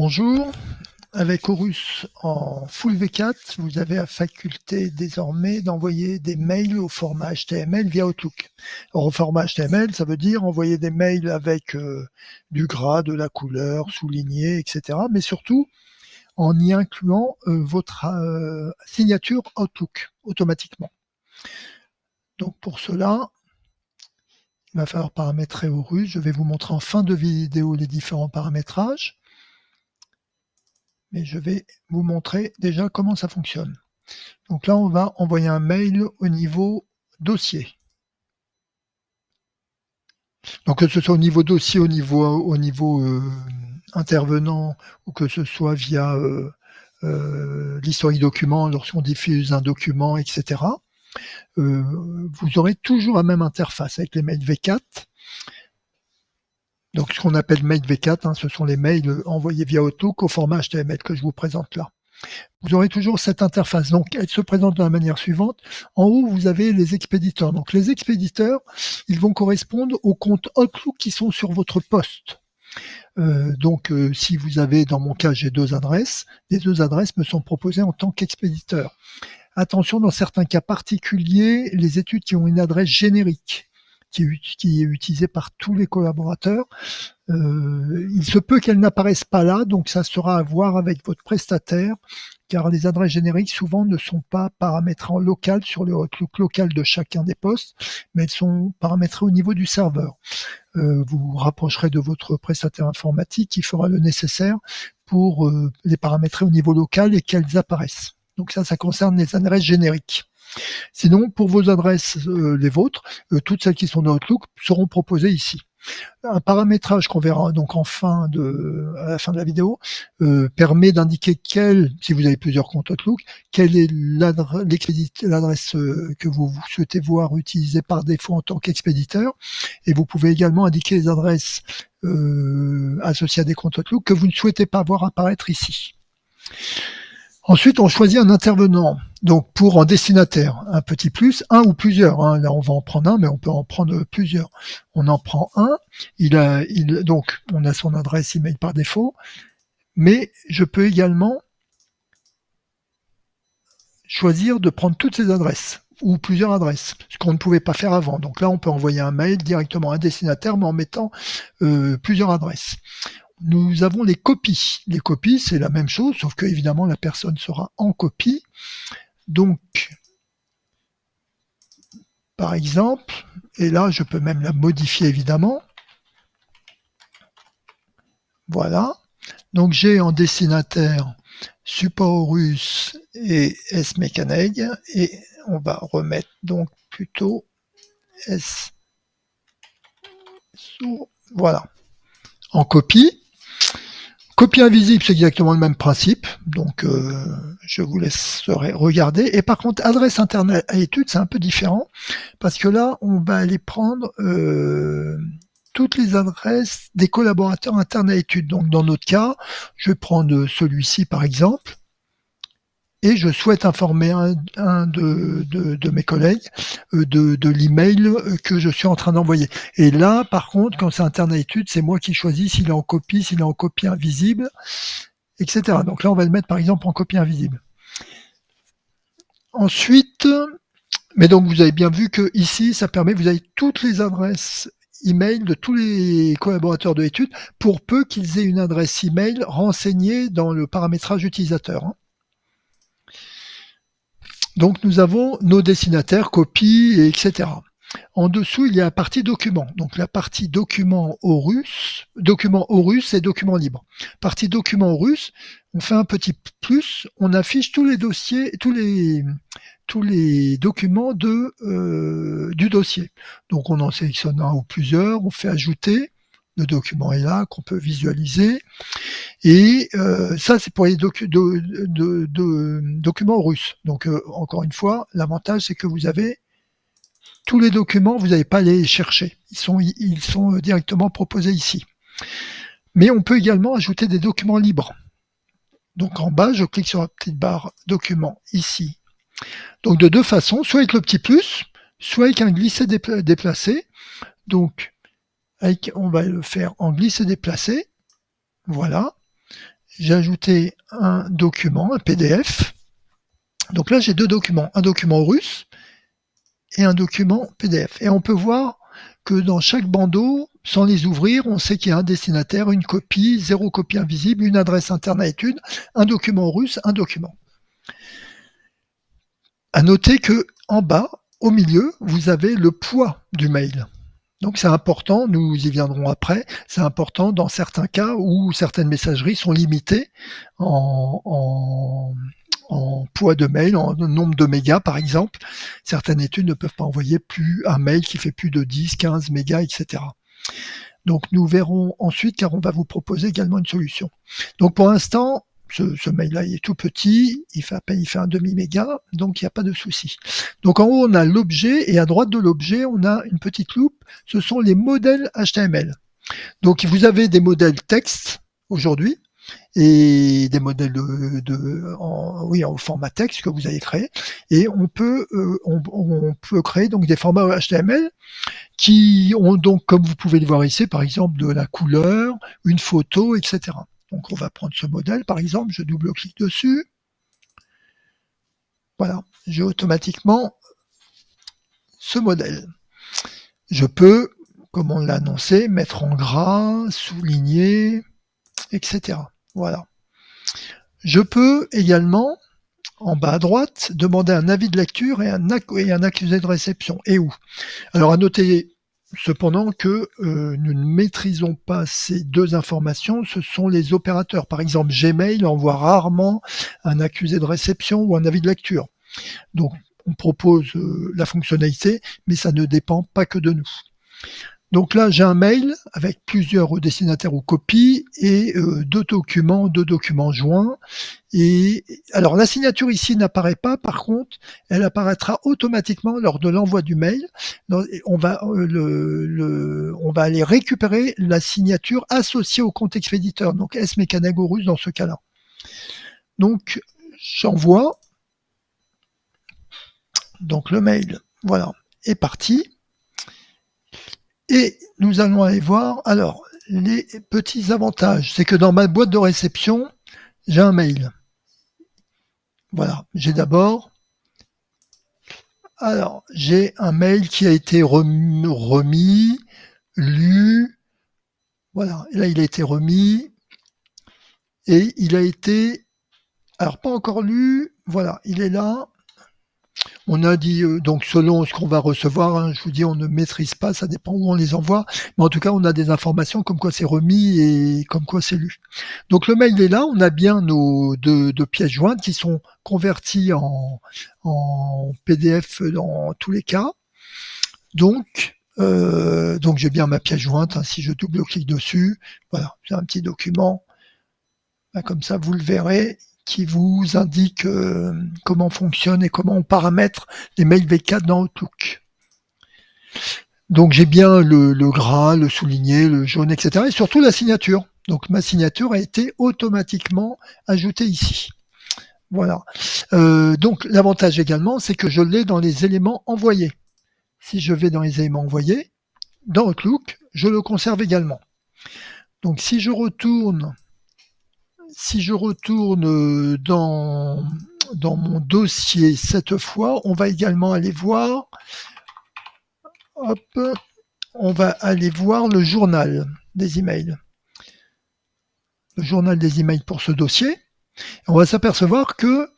Bonjour, avec Horus en Full V4, vous avez la faculté désormais d'envoyer des mails au format HTML via Outlook. Alors, au format HTML, ça veut dire envoyer des mails avec du gras, de la couleur, souligné, etc. Mais surtout en y incluant votre signature Outlook automatiquement. Donc pour cela, il va falloir paramétrer Horus. Je vais vous montrer en fin de vidéo les différents paramétrages. Mais je vais vous montrer déjà comment ça fonctionne. Donc là, on va envoyer un mail au niveau dossier. Donc que ce soit au niveau dossier, au niveau intervenant, ou que ce soit via l'historique document, lorsqu'on diffuse un document, etc. Vous aurez toujours la même interface avec les mails V4. Donc ce qu'on appelle mail V4, ce sont les mails envoyés via Outlook au format HTML que je vous présente là. Vous aurez toujours cette interface. Donc, elle se présente de la manière suivante. En haut, vous avez les expéditeurs. Donc, les expéditeurs, ils vont correspondre aux comptes Outlook qui sont sur votre poste. Si vous avez, dans mon cas, j'ai deux adresses, les deux adresses me sont proposées en tant qu'expéditeur. Attention, dans certains cas particuliers, les études qui ont une adresse générique, qui est utilisée par tous les collaborateurs, il se peut qu'elles n'apparaissent pas là, donc ça sera à voir avec votre prestataire, car les adresses génériques souvent ne sont pas paramétrées en local sur le Outlook local de chacun des postes, mais elles sont paramétrées au niveau du serveur. Vous vous rapprocherez de votre prestataire informatique qui fera le nécessaire pour les paramétrer au niveau local et qu'elles apparaissent. Donc ça concerne les adresses génériques. Sinon, pour vos adresses, les vôtres, toutes celles qui sont dans Outlook seront proposées ici. Un paramétrage qu'on verra donc à la fin de la vidéo permet d'indiquer si vous avez plusieurs comptes Outlook, quelle est l'adresse que vous souhaitez voir utilisée par défaut en tant qu'expéditeur, et vous pouvez également indiquer les adresses associées à des comptes Outlook que vous ne souhaitez pas voir apparaître ici. Ensuite, on choisit un intervenant. Donc, pour un destinataire, un petit plus, un ou plusieurs. Là, on va en prendre un, mais on peut en prendre plusieurs. On en prend un. Donc, on a son adresse email par défaut. Mais je peux également choisir de prendre toutes ces adresses ou plusieurs adresses, ce qu'on ne pouvait pas faire avant. Donc là, on peut envoyer un mail directement à un destinataire, mais en mettant plusieurs adresses. Nous avons les copies. Les copies, c'est la même chose, sauf que évidemment la personne sera en copie. Donc, par exemple, et là je peux même la modifier évidemment. Voilà. Donc j'ai en destinataire support Horus et S-Mecaneg, et on va remettre donc plutôt S. Voilà. En copie. Copie invisible, c'est exactement le même principe, donc je vous laisserai regarder. Et par contre, adresse interne à études, c'est un peu différent, parce que là, on va aller prendre toutes les adresses des collaborateurs internes à études. Donc dans notre cas, je vais prendre celui-ci par exemple, et je souhaite informer un de mes collègues de l'email que je suis en train d'envoyer. Et là, par contre, quand c'est interne à études, c'est moi qui choisis s'il est en copie invisible, etc. Donc là, on va le mettre par exemple en copie invisible. Ensuite, mais donc vous avez bien vu que ici, ça permet, vous avez toutes les adresses email de tous les collaborateurs de l'étude, pour peu qu'ils aient une adresse email renseignée dans le paramétrage utilisateur. Donc nous avons nos destinataires, copies, etc. En dessous, il y a la partie document. Donc la partie document Horus et document libre. Partie document Horus, on fait un petit plus, on affiche tous les dossiers, tous les documents du dossier. Donc on en sélectionne un ou plusieurs, on fait ajouter. Le document est là, qu'on peut visualiser. Et ça, c'est pour les documents Horus. Donc, encore une fois, l'avantage, c'est que vous avez tous les documents, vous n'avez pas à les chercher. Ils sont directement proposés ici. Mais on peut également ajouter des documents libres. Donc, en bas, je clique sur la petite barre documents ici. Donc, de deux façons, soit avec le petit plus, soit avec un glisser-déplacer. Donc, on va le faire en glisser-déplacer. Voilà. j'ai ajouté un document, un PDF. Donc là, j'ai deux documents, un document russe et un document PDF. Et on peut voir que dans chaque bandeau, sans les ouvrir, on sait qu'il y a un destinataire, une copie, 0 copie invisible, une adresse interne à étude, un document russe, un document. À noter que en bas, au milieu, vous avez le poids du mail. Donc c'est important, nous y viendrons après, c'est important dans certains cas où certaines messageries sont limitées en poids de mail, en nombre de mégas par exemple. Certaines études ne peuvent pas envoyer plus un mail qui fait plus de 10, 15 mégas, etc. Donc nous verrons ensuite, car on va vous proposer également une solution. Donc pour l'instant, ce mail-là, il est tout petit, il fait un demi-méga, donc il n'y a pas de souci. Donc en haut, on a l'objet, et à droite de l'objet, on a une petite loupe, ce sont les modèles HTML. Donc vous avez des modèles texte aujourd'hui, et des modèles en format texte que vous avez créé, et on peut créer donc des formats HTML qui ont donc, comme vous pouvez le voir ici, par exemple de la couleur, une photo, etc. Donc on va prendre ce modèle, par exemple, je double-clique dessus. Voilà, j'ai automatiquement ce modèle. Je peux, comme on l'a annoncé, mettre en gras, souligner, etc. Voilà. Je peux également, en bas à droite, demander un avis de lecture et un accusé de réception. Et où? Alors à noter cependant que nous ne maîtrisons pas ces deux informations, ce sont les opérateurs. Par exemple, Gmail envoie rarement un accusé de réception ou un avis de lecture. Donc on propose la fonctionnalité, mais ça ne dépend pas que de nous. Donc là, j'ai un mail avec plusieurs destinataires ou copies et deux documents joints. Et alors la signature ici n'apparaît pas, par contre, elle apparaîtra automatiquement lors de l'envoi du mail. On va aller récupérer la signature associée au compte expéditeur, donc S Mechanagorus dans ce cas-là. Donc j'envoie, donc le mail, voilà, est parti. Et nous allons aller voir, alors, les petits avantages. C'est que dans ma boîte de réception, j'ai un mail. Voilà, j'ai d'abord, alors, j'ai un mail qui a été remis, lu, voilà, et là il a été remis, et il a été, alors pas encore lu, voilà, il est là. On a dit, donc selon ce qu'on va recevoir, hein, je vous dis, on ne maîtrise pas, ça dépend où on les envoie, mais en tout cas, on a des informations comme quoi c'est remis et comme quoi c'est lu. Donc le mail est là, on a bien nos deux pièces jointes qui sont converties en PDF dans tous les cas. Donc j'ai bien ma pièce jointe, hein, si je double-clique dessus, voilà, j'ai un petit document, là, comme ça vous le verrez, qui vous indique comment fonctionne et comment on paramètre les mails V4 dans Outlook. Donc j'ai bien le gras, le souligné, le jaune, etc. Et surtout la signature. Donc ma signature a été automatiquement ajoutée ici. Voilà. Donc l'avantage également, c'est que je l'ai dans les éléments envoyés. Si je vais dans les éléments envoyés, dans Outlook, je le conserve également. Donc si je retourne dans mon dossier cette fois, on va également aller voir, hop, on va aller voir le journal des emails. Le journal des emails pour ce dossier. On va s'apercevoir que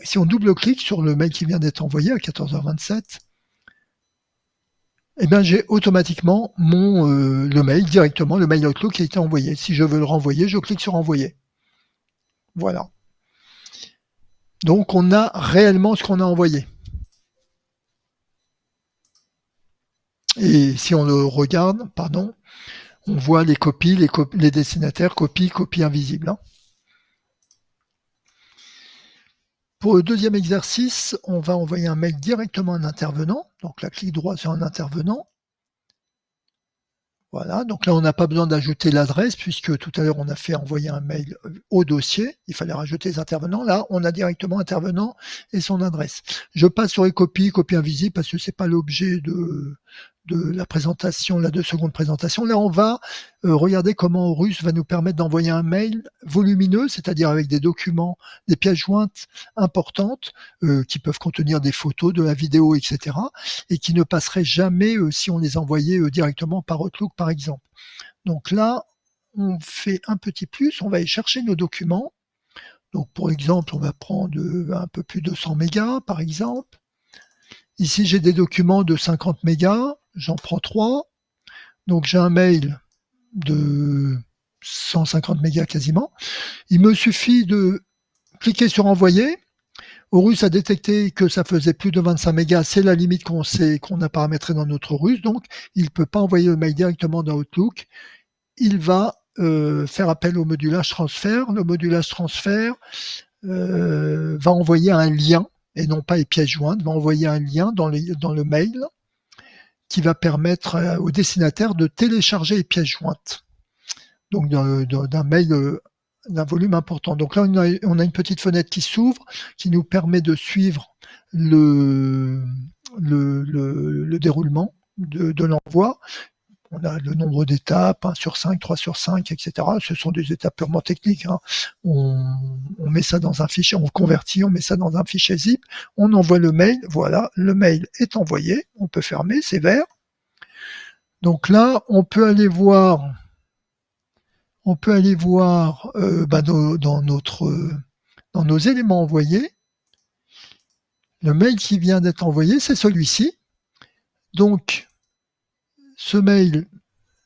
si on double-clique sur le mail qui vient d'être envoyé à 14h27, eh bien j'ai automatiquement le mail directement, le mail Outlook qui a été envoyé. Si je veux le renvoyer, je clique sur envoyer. Voilà. Donc on a réellement ce qu'on a envoyé. Et si on le regarde, pardon, on voit les copies, les destinataires, copies invisibles. Hein. Pour le deuxième exercice, on va envoyer un mail directement à un intervenant. Donc là, clic droit sur un intervenant. Voilà, donc là, on n'a pas besoin d'ajouter l'adresse puisque tout à l'heure, on a fait envoyer un mail au dossier. Il fallait rajouter les intervenants. Là, on a directement intervenant et son adresse. Je passe sur les copies invisibles parce que c'est pas l'objet de la présentation, la 2 secondes présentation. Là, on va regarder comment Horus va nous permettre d'envoyer un mail volumineux, c'est-à-dire avec des documents, des pièces jointes importantes qui peuvent contenir des photos, de la vidéo, etc. et qui ne passeraient jamais si on les envoyait directement par Outlook, par exemple. Donc là, on fait un petit plus, on va aller chercher nos documents. Donc pour exemple, on va prendre un peu plus de 100 mégas, par exemple. Ici, j'ai des documents de 50 mégas, j'en prends 3. Donc j'ai un mail de 150 mégas quasiment. Il me suffit de cliquer sur envoyer. Horus a détecté que ça faisait plus de 25 mégas, c'est la limite qu'on a paramétrée dans notre Horus, donc il ne peut pas envoyer le mail directement dans Outlook. Il va faire appel au modulage transfert. Le modulage transfert va envoyer un lien, et non pas les pièces jointes, va envoyer un lien dans le mail qui va permettre au destinataire de télécharger les pièces jointes. Donc d'un mail d'un volume important. Donc là, on a une petite fenêtre qui s'ouvre, qui nous permet de suivre le déroulement de l'envoi. On a le nombre d'étapes, 1 sur 5, 3 sur 5, etc. Ce sont des étapes purement techniques. On met ça dans un fichier, on convertit, on met ça dans un fichier zip, on envoie le mail, voilà, le mail est envoyé, on peut fermer, c'est vert. Donc là, on peut aller voir dans nos éléments envoyés, le mail qui vient d'être envoyé, c'est celui-ci. Donc, ce mail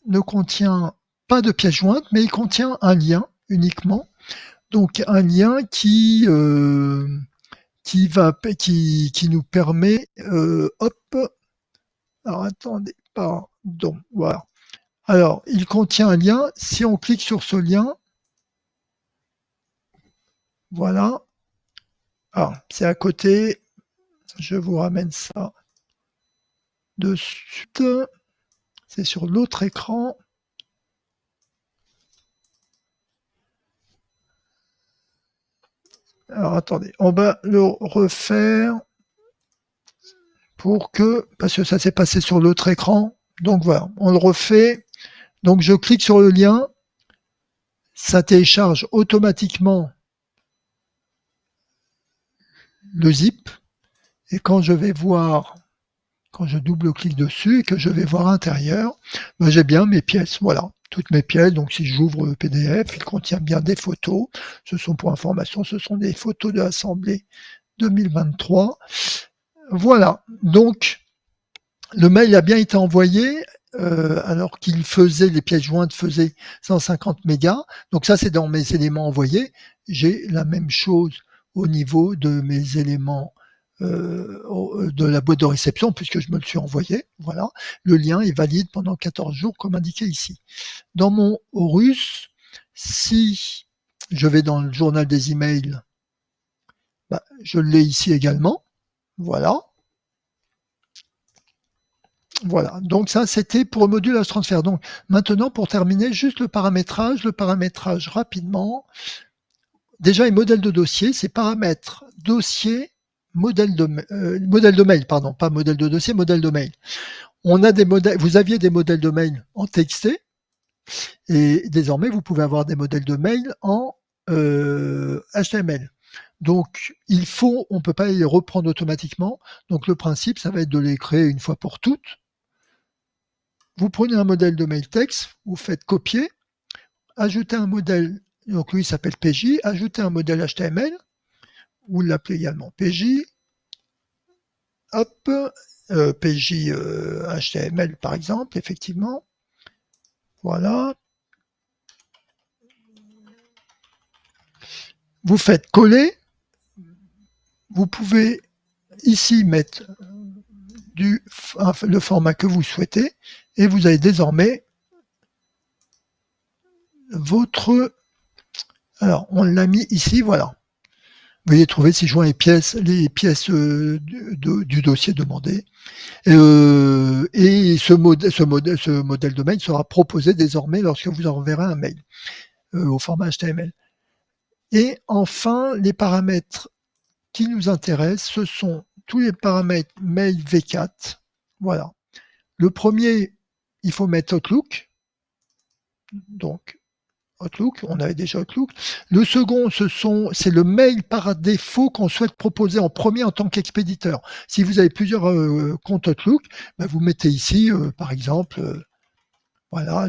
ne contient pas de pièce jointe, mais il contient un lien uniquement. Donc, un lien qui nous permet, alors attendez, pardon, voilà. Alors, il contient un lien. Si on clique sur ce lien, voilà. Alors, c'est à côté. Je vous ramène ça de suite. C'est sur l'autre écran. Alors, attendez. On va le refaire parce que ça s'est passé sur l'autre écran. Donc voilà, on le refait. Donc je clique sur le lien. Ça télécharge automatiquement le zip. Et quand je double-clique dessus et que je vais voir à l'intérieur, j'ai bien mes pièces, voilà, toutes mes pièces. Donc si j'ouvre le PDF, il contient bien des photos. Ce sont pour information, ce sont des photos de l'Assemblée 2023. Voilà, donc le mail a bien été envoyé alors les pièces jointes faisaient 150 mégas. Donc ça, c'est dans mes éléments envoyés. J'ai la même chose au niveau de mes éléments de la boîte de réception, puisque je me le suis envoyé. Voilà. Le lien est valide pendant 14 jours, comme indiqué ici. Dans mon Horus, si je vais dans le journal des emails, je l'ai ici également. Voilà. Voilà, donc ça c'était pour le modulage transfert. Donc maintenant pour terminer, juste le paramétrage rapidement. Déjà les modèles de dossier, c'est paramètres dossier, modèle de mail, pardon, pas modèle de dossier, modèle de mail. On a des modèles, vous aviez des modèles de mail en TXT et désormais vous pouvez avoir des modèles de mail en HTML. Donc on ne peut pas les reprendre automatiquement. Donc le principe, ça va être de les créer une fois pour toutes. Vous prenez un modèle de mail texte, vous faites copier, ajoutez un modèle, donc lui il s'appelle PJ, ajoutez un modèle HTML, vous l'appelez également PJ, hop, PJ HTML par exemple, effectivement, voilà. Vous faites coller, vous pouvez ici mettre le format que vous souhaitez, et vous avez désormais alors on l'a mis ici, voilà. Veuillez trouver si joint les pièces du dossier demandé. Et ce modèle de mail sera proposé désormais lorsque vous enverrez un mail au format HTML. Et enfin, les paramètres qui nous intéressent, ce sont tous les paramètres mail V4. Voilà. Le premier, il faut mettre Outlook. Donc, Outlook, on avait déjà Outlook. Le second, c'est le mail par défaut qu'on souhaite proposer en premier en tant qu'expéditeur. Si vous avez plusieurs comptes Outlook, ben vous mettez ici, par exemple, voilà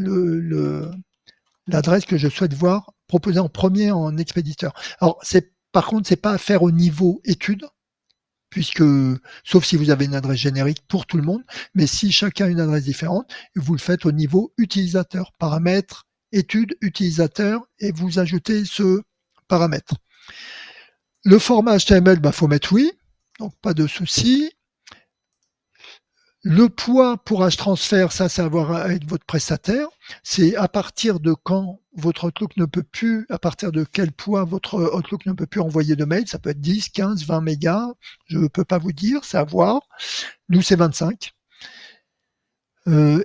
l'adresse que je souhaite voir proposée en premier en expéditeur. Alors, par contre, c'est pas à faire au niveau études, puisque, sauf si vous avez une adresse générique pour tout le monde, mais si chacun a une adresse différente, vous le faites au niveau utilisateur, paramètres, études, utilisateur, et vous ajoutez ce paramètre. Le format HTML, il faut mettre oui, donc pas de souci. Le poids pour H-Transfert, ça, c'est à voir avec votre prestataire. C'est à partir de quand votre Outlook ne peut plus, à partir de quel poids votre Outlook ne peut plus envoyer de mail. Ça peut être 10, 15, 20 mégas. Je ne peux pas vous dire, c'est à voir. Nous, c'est 25.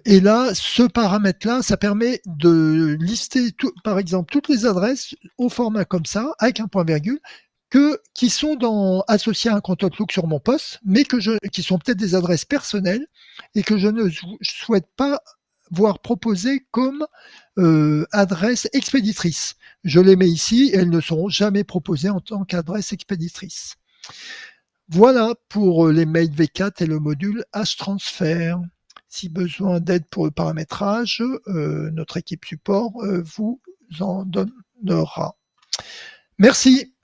Et là, ce paramètre-là, ça permet de lister, par exemple, toutes les adresses au format comme ça, avec un point-virgule, qui sont associées à un compte Outlook sur mon poste, mais qui sont peut-être des adresses personnelles et que je ne souhaite pas voir proposées comme adresse expéditrice. Je les mets ici et elles ne seront jamais proposées en tant qu'adresse expéditrice. Voilà pour les mails V4 et le module H-Transfert. Si besoin d'aide pour le paramétrage, notre équipe support vous en donnera. Merci.